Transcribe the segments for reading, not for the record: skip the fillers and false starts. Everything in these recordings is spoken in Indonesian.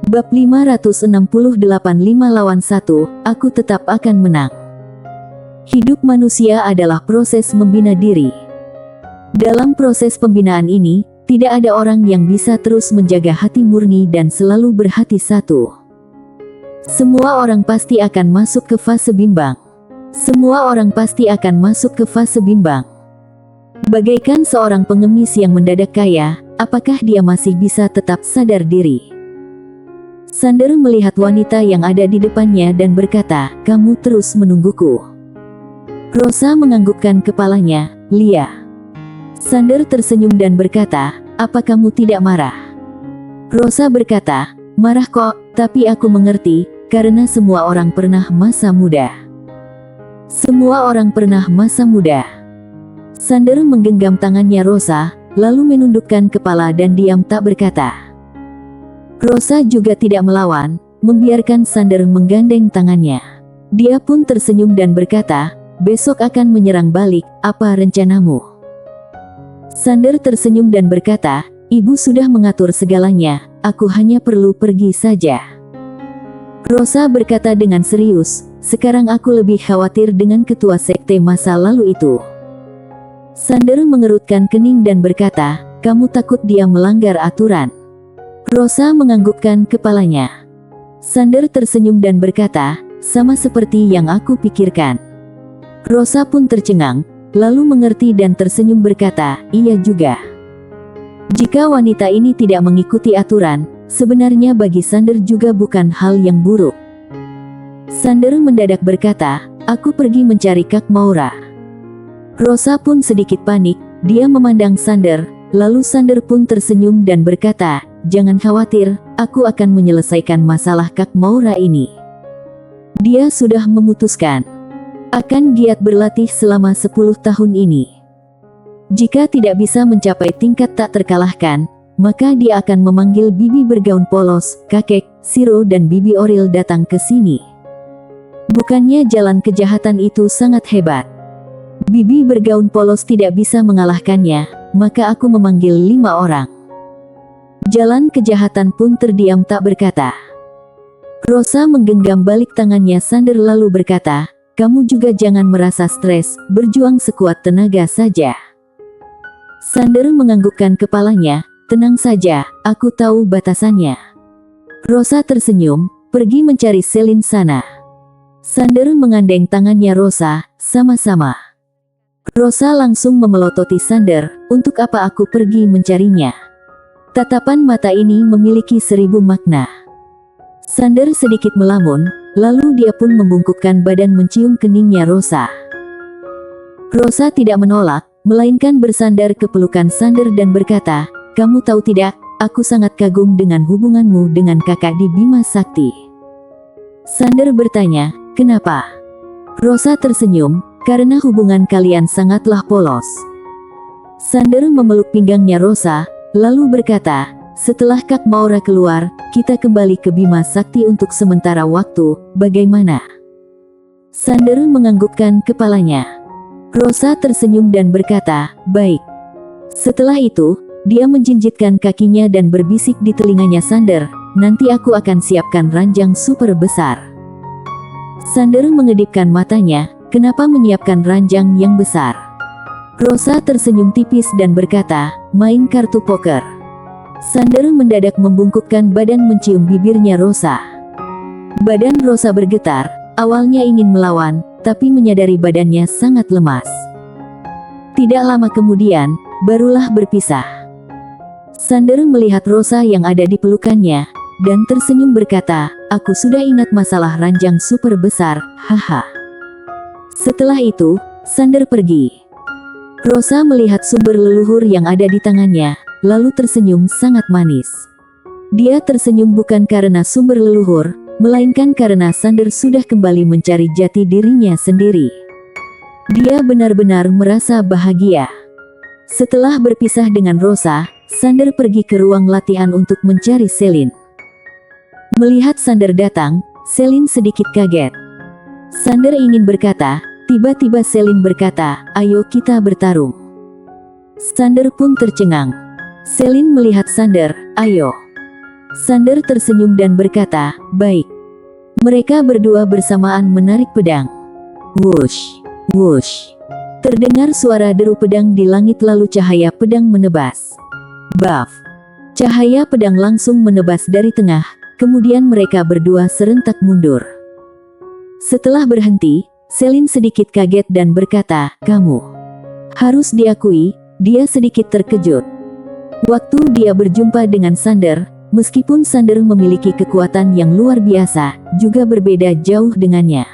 Bab 568 5 lawan 1, aku tetap akan menang. Hidup manusia adalah proses membina diri. Dalam proses pembinaan ini, tidak ada orang yang bisa terus menjaga hati murni dan selalu berhati satu. Semua orang pasti akan masuk ke fase bimbang. Semua orang pasti akan masuk ke fase bimbang. Bagaikan seorang pengemis yang mendadak kaya, apakah dia masih bisa tetap sadar diri? Sander melihat wanita yang ada di depannya dan berkata, "Kamu terus menungguku." Rosa menganggukkan kepalanya, "Lia." Sander tersenyum dan berkata, "Apa kamu tidak marah?" Rosa berkata, "Marah kok, tapi aku mengerti, karena semua orang pernah masa muda." Semua orang pernah masa muda. Sander menggenggam tangannya Rosa, lalu menundukkan kepala dan diam tak berkata. Rosa juga tidak melawan, membiarkan Sander menggandeng tangannya. Dia pun tersenyum dan berkata, "Besok akan menyerang balik, apa rencanamu?" Sander tersenyum dan berkata, "Ibu sudah mengatur segalanya, aku hanya perlu pergi saja." Rosa berkata dengan serius, "Sekarang aku lebih khawatir dengan ketua sekte masa lalu itu." Sander mengerutkan kening dan berkata, "Kamu takut dia melanggar aturan?" Rosa menganggukkan kepalanya. Sander tersenyum dan berkata, "Sama seperti yang aku pikirkan." Rosa pun tercengang, lalu mengerti dan tersenyum berkata, "Iya juga." Jika wanita ini tidak mengikuti aturan, sebenarnya bagi Sander juga bukan hal yang buruk. Sander mendadak berkata, "Aku pergi mencari Kak Maura." Rosa pun sedikit panik, dia memandang Sander, lalu Sander pun tersenyum dan berkata, "Jangan khawatir, aku akan menyelesaikan masalah Kak Maura ini." Dia sudah memutuskan akan giat berlatih selama 10 tahun ini. Jika tidak bisa mencapai tingkat tak terkalahkan, maka dia akan memanggil bibi bergaun polos, kakek, Siro dan bibi Oril datang ke sini. Bukannya jalan kejahatan itu sangat hebat? Bibi bergaun polos tidak bisa mengalahkannya, maka aku memanggil 5 orang. Jalan kejahatan pun terdiam tak berkata. Rosa menggenggam balik tangannya Sander lalu berkata, "Kamu juga jangan merasa stres, berjuang sekuat tenaga saja." Sander menganggukkan kepalanya, "Tenang saja, aku tahu batasannya." Rosa tersenyum, "Pergi mencari Selin sana." Sander mengandeng tangannya Rosa, "Sama-sama." Rosa langsung memelototi Sander, "Untuk apa aku pergi mencarinya?" Tatapan mata ini memiliki 1000 makna. Sander sedikit melamun, lalu dia pun membungkukkan badan mencium keningnya Rosa. Rosa tidak menolak, melainkan bersandar ke pelukan Sander dan berkata, "Kamu tahu tidak, aku sangat kagum dengan hubunganmu dengan kakak di Bima Sakti." Sander bertanya, "Kenapa?" Rosa tersenyum, "Karena hubungan kalian sangatlah polos." Sander memeluk pinggangnya Rosa, lalu berkata, "Setelah Kak Maura keluar, kita kembali ke Bima Sakti untuk sementara waktu, bagaimana?" Sander menganggukkan kepalanya. Rosa tersenyum dan berkata, "Baik." Setelah itu, dia menjinjitkan kakinya dan berbisik di telinganya Sander, "Nanti aku akan siapkan ranjang super besar." Sander mengedipkan matanya, "Kenapa menyiapkan ranjang yang besar?" Rosa tersenyum tipis dan berkata, "Main kartu poker." Sander mendadak membungkukkan badan mencium bibirnya Rosa. Badan Rosa bergetar, awalnya ingin melawan, tapi menyadari badannya sangat lemas. Tidak lama kemudian, barulah berpisah. Sander melihat Rosa yang ada di pelukannya, dan tersenyum berkata, "Aku sudah ingat masalah ranjang super besar, haha." Setelah itu, Sander pergi. Rosa melihat sumber leluhur yang ada di tangannya, lalu tersenyum sangat manis. Dia tersenyum bukan karena sumber leluhur, melainkan karena Sander sudah kembali mencari jati dirinya sendiri. Dia benar-benar merasa bahagia. Setelah berpisah dengan Rosa, Sander pergi ke ruang latihan untuk mencari Selin. Melihat Sander datang, Selin sedikit kaget. Sander ingin berkata, tiba-tiba Selin berkata, "Ayo kita bertarung." Sander pun tercengang. Selin melihat Sander, "Ayo." Sander tersenyum dan berkata, "Baik." Mereka berdua bersamaan menarik pedang. Wush, wush. Terdengar suara deru pedang di langit lalu cahaya pedang menebas. Baf. Cahaya pedang langsung menebas dari tengah, kemudian mereka berdua serentak mundur. Setelah berhenti, Selin sedikit kaget dan berkata, "Kamu." Harus diakui, dia sedikit terkejut. Waktu dia berjumpa dengan Sander, meskipun Sander memiliki kekuatan yang luar biasa, juga berbeda jauh dengannya.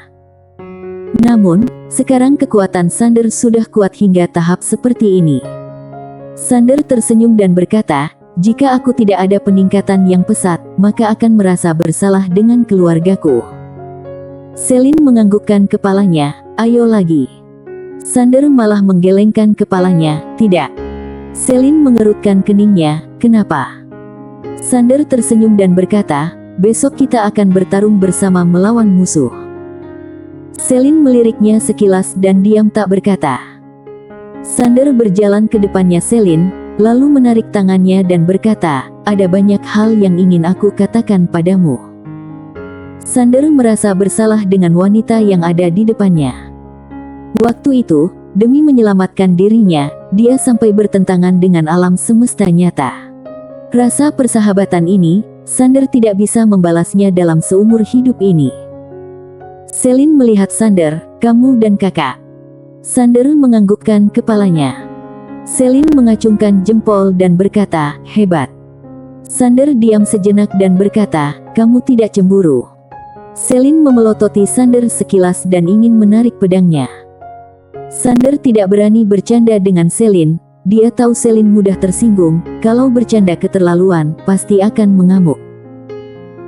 Namun, sekarang kekuatan Sander sudah kuat hingga tahap seperti ini. Sander tersenyum dan berkata, "Jika aku tidak ada peningkatan yang pesat, maka akan merasa bersalah dengan keluargaku." Selin menganggukkan kepalanya, "Ayo lagi." Sander malah menggelengkan kepalanya, "Tidak." Selin mengerutkan keningnya, "Kenapa?" Sander tersenyum dan berkata, "Besok kita akan bertarung bersama melawan musuh." Selin meliriknya sekilas dan diam tak berkata. Sander berjalan ke depannya Selin, lalu menarik tangannya dan berkata, "Ada banyak hal yang ingin aku katakan padamu." Sander merasa bersalah dengan wanita yang ada di depannya. Waktu itu, demi menyelamatkan dirinya, dia sampai bertentangan dengan alam semesta nyata. Rasa persahabatan ini, Sander tidak bisa membalasnya dalam seumur hidup ini. Selin melihat Sander, "Kamu dan kakak." Sander menganggukkan kepalanya. Selin mengacungkan jempol dan berkata, "Hebat." Sander diam sejenak dan berkata, "Kamu tidak cemburu?" Selin memelototi Sander sekilas dan ingin menarik pedangnya. Sander tidak berani bercanda dengan Selin. Dia tahu Selin mudah tersinggung, kalau bercanda keterlaluan, pasti akan mengamuk.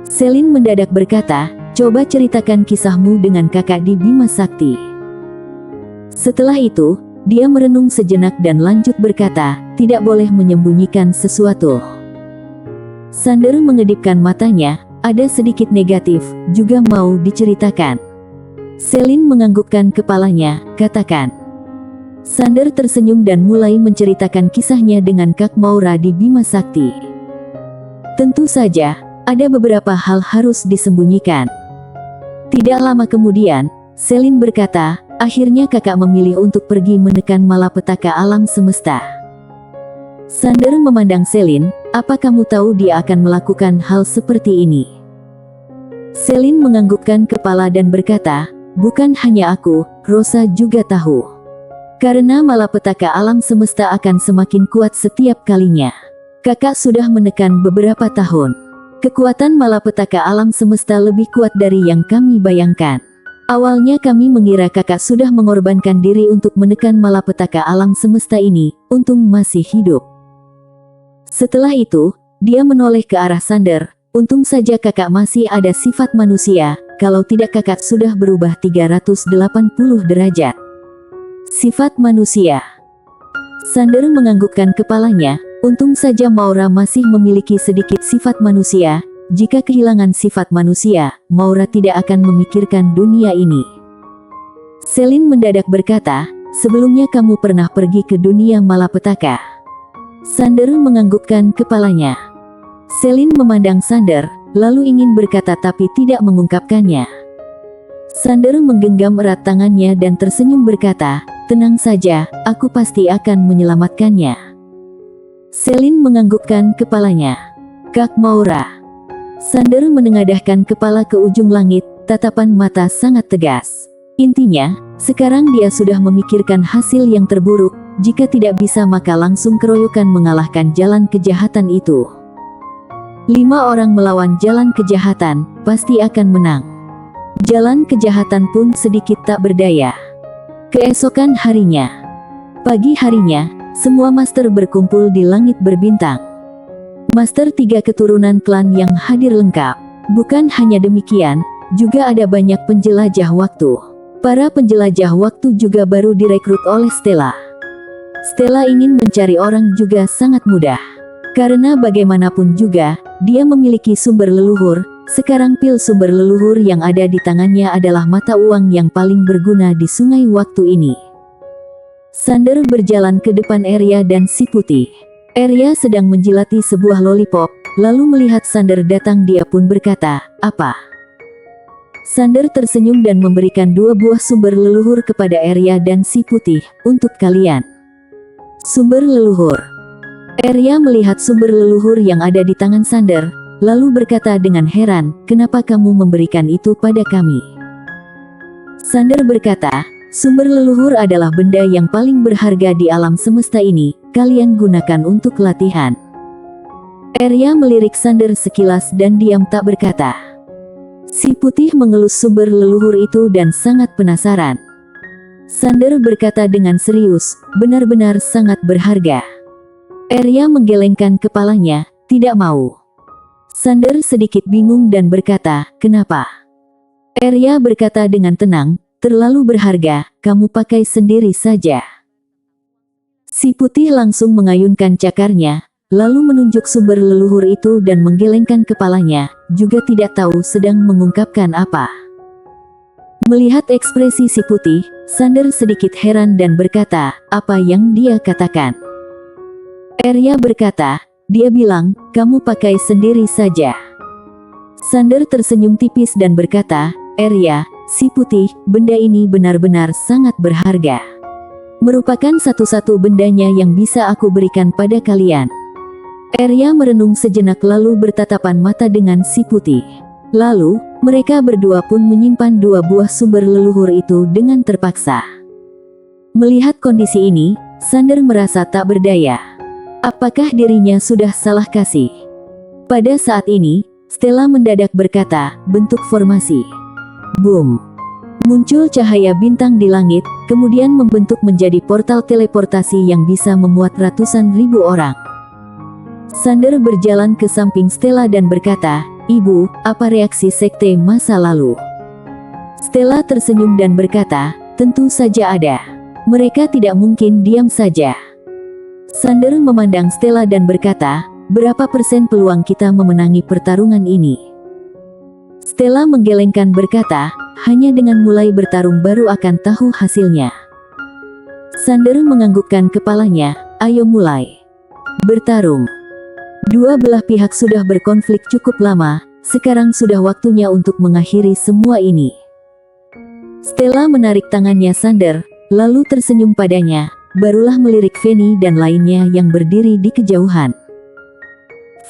Selin mendadak berkata, "Coba ceritakan kisahmu dengan kakak di Bima Sakti." Setelah itu, dia merenung sejenak dan lanjut berkata, "Tidak boleh menyembunyikan sesuatu." Sander mengedipkan matanya, ada sedikit negatif, juga mau diceritakan. Selin menganggukkan kepalanya, "Katakan." Sander tersenyum dan mulai menceritakan kisahnya dengan Kak Maura di Bima Sakti. Tentu saja, ada beberapa hal harus disembunyikan. Tidak lama kemudian, Selin berkata, "Akhirnya kakak memilih untuk pergi menekan malapetaka alam semesta." Sander memandang Selin, "Apa kamu tahu dia akan melakukan hal seperti ini?" Selin menganggukkan kepala dan berkata, "Bukan hanya aku, Rosa juga tahu. Karena malapetaka alam semesta akan semakin kuat setiap kalinya. Kakak sudah menekan beberapa tahun. Kekuatan malapetaka alam semesta lebih kuat dari yang kami bayangkan. Awalnya kami mengira kakak sudah mengorbankan diri untuk menekan malapetaka alam semesta ini, untung masih hidup." Setelah itu, dia menoleh ke arah Sander, "Untung saja kakak masih ada sifat manusia, kalau tidak kakak sudah berubah 380 derajat. Sifat manusia." Sander menganggukkan kepalanya, "Untung saja Maura masih memiliki sedikit sifat manusia. Jika kehilangan sifat manusia, Maura tidak akan memikirkan dunia ini." Selin mendadak berkata, "Sebelumnya kamu pernah pergi ke dunia malapetaka?" Sander menganggukkan kepalanya. Selin memandang Sander, lalu ingin berkata tapi tidak mengungkapkannya. Sander menggenggam erat tangannya dan tersenyum berkata, "Tenang saja, aku pasti akan menyelamatkannya." Selin menganggukkan kepalanya. "Kak Maura." Sander menengadahkan kepala ke ujung langit, tatapan mata sangat tegas. Intinya, sekarang dia sudah memikirkan hasil yang terburuk, jika tidak bisa maka langsung keroyokan mengalahkan jalan kejahatan itu. 5 orang melawan jalan kejahatan, pasti akan menang. Jalan kejahatan pun sedikit tak berdaya. Keesokan harinya, pagi harinya, semua master berkumpul di langit berbintang. Master 3 keturunan klan yang hadir lengkap. Bukan hanya demikian, juga ada banyak penjelajah waktu. Para penjelajah waktu juga baru direkrut oleh Stella. Stella ingin mencari orang juga sangat mudah. Karena bagaimanapun juga, dia memiliki sumber leluhur. Sekarang pil sumber leluhur yang ada di tangannya adalah mata uang yang paling berguna di sungai waktu ini. Sander berjalan ke depan Arya dan si putih. Arya sedang menjilati sebuah lollipop, lalu melihat Sander datang dia pun berkata, "Apa?" Sander tersenyum dan memberikan 2 buah sumber leluhur kepada Arya dan si putih, "Untuk kalian." Sumber leluhur. Arya melihat sumber leluhur yang ada di tangan Sander, lalu berkata dengan heran, "Kenapa kamu memberikan itu pada kami?" Sander berkata, "Sumber leluhur adalah benda yang paling berharga di alam semesta ini, kalian gunakan untuk latihan." Arya melirik Sander sekilas dan diam tak berkata. Si putih mengelus sumber leluhur itu dan sangat penasaran. Sander berkata dengan serius, "Benar-benar sangat berharga." Arya menggelengkan kepalanya, tidak mau. Sander sedikit bingung dan berkata, "Kenapa?" Arya berkata dengan tenang, "Terlalu berharga, kamu pakai sendiri saja." Si putih langsung mengayunkan cakarnya, lalu menunjuk sumber leluhur itu dan menggelengkan kepalanya, juga tidak tahu sedang mengungkapkan apa. Melihat ekspresi si putih, Sander sedikit heran dan berkata, "Apa yang dia katakan?" Arya berkata, "Dia bilang, kamu pakai sendiri saja." Sander tersenyum tipis dan berkata, "Arya, si putih, benda ini benar-benar sangat berharga. Merupakan satu-satu bendanya yang bisa aku berikan pada kalian." Arya merenung sejenak lalu bertatapan mata dengan si putih. Lalu, mereka berdua pun menyimpan 2 buah sumber leluhur itu dengan terpaksa. Melihat kondisi ini, Sander merasa tak berdaya. Apakah dirinya sudah salah kasih? Pada saat ini, Stella mendadak berkata, "Bentuk formasi." Boom! Muncul cahaya bintang di langit, kemudian membentuk menjadi portal teleportasi yang bisa memuat ratusan ribu orang. Sander berjalan ke samping Stella dan berkata, "Ibu, apa reaksi sekte masa lalu?" Stella tersenyum dan berkata, "Tentu saja ada. Mereka tidak mungkin diam saja." Sander memandang Stella dan berkata, "Berapa persen peluang kita memenangi pertarungan ini?" Stella menggelengkan berkata, "Hanya dengan mulai bertarung baru akan tahu hasilnya." Sander menganggukkan kepalanya, "Ayo mulai bertarung." Dua belah pihak sudah berkonflik cukup lama, sekarang sudah waktunya untuk mengakhiri semua ini. Stella menarik tangannya Sander, lalu tersenyum padanya, barulah melirik Fanny dan lainnya yang berdiri di kejauhan.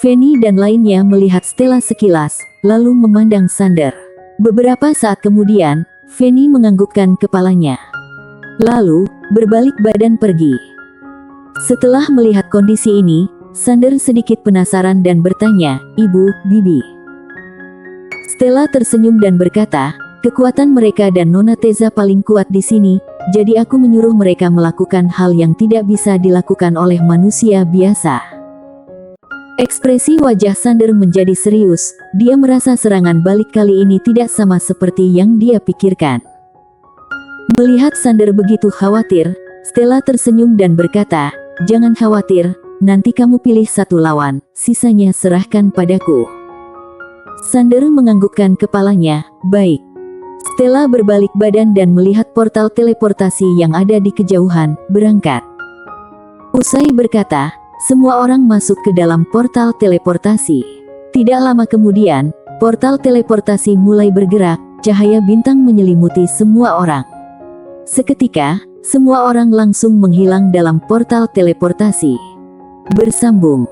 Fanny dan lainnya melihat Stella sekilas, lalu memandang Sander. Beberapa saat kemudian, Fanny menganggukkan kepalanya. Lalu, berbalik badan pergi. Setelah melihat kondisi ini, Sander sedikit penasaran dan bertanya, "Ibu, Bibi." Stella tersenyum dan berkata, "Kekuatan mereka dan Nona Teza paling kuat di sini, jadi aku menyuruh mereka melakukan hal yang tidak bisa dilakukan oleh manusia biasa." Ekspresi wajah Sander menjadi serius, dia merasa serangan balik kali ini tidak sama seperti yang dia pikirkan. Melihat Sander begitu khawatir, Stella tersenyum dan berkata, "Jangan khawatir, nanti kamu pilih satu lawan, sisanya serahkan padaku." Sander menganggukkan kepalanya, "Baik." Stella berbalik badan dan melihat portal teleportasi yang ada di kejauhan, berangkat. Usai berkata, semua orang masuk ke dalam portal teleportasi. Tidak lama kemudian, portal teleportasi mulai bergerak, cahaya bintang menyelimuti semua orang. Seketika, semua orang langsung menghilang dalam portal teleportasi. Bersambung.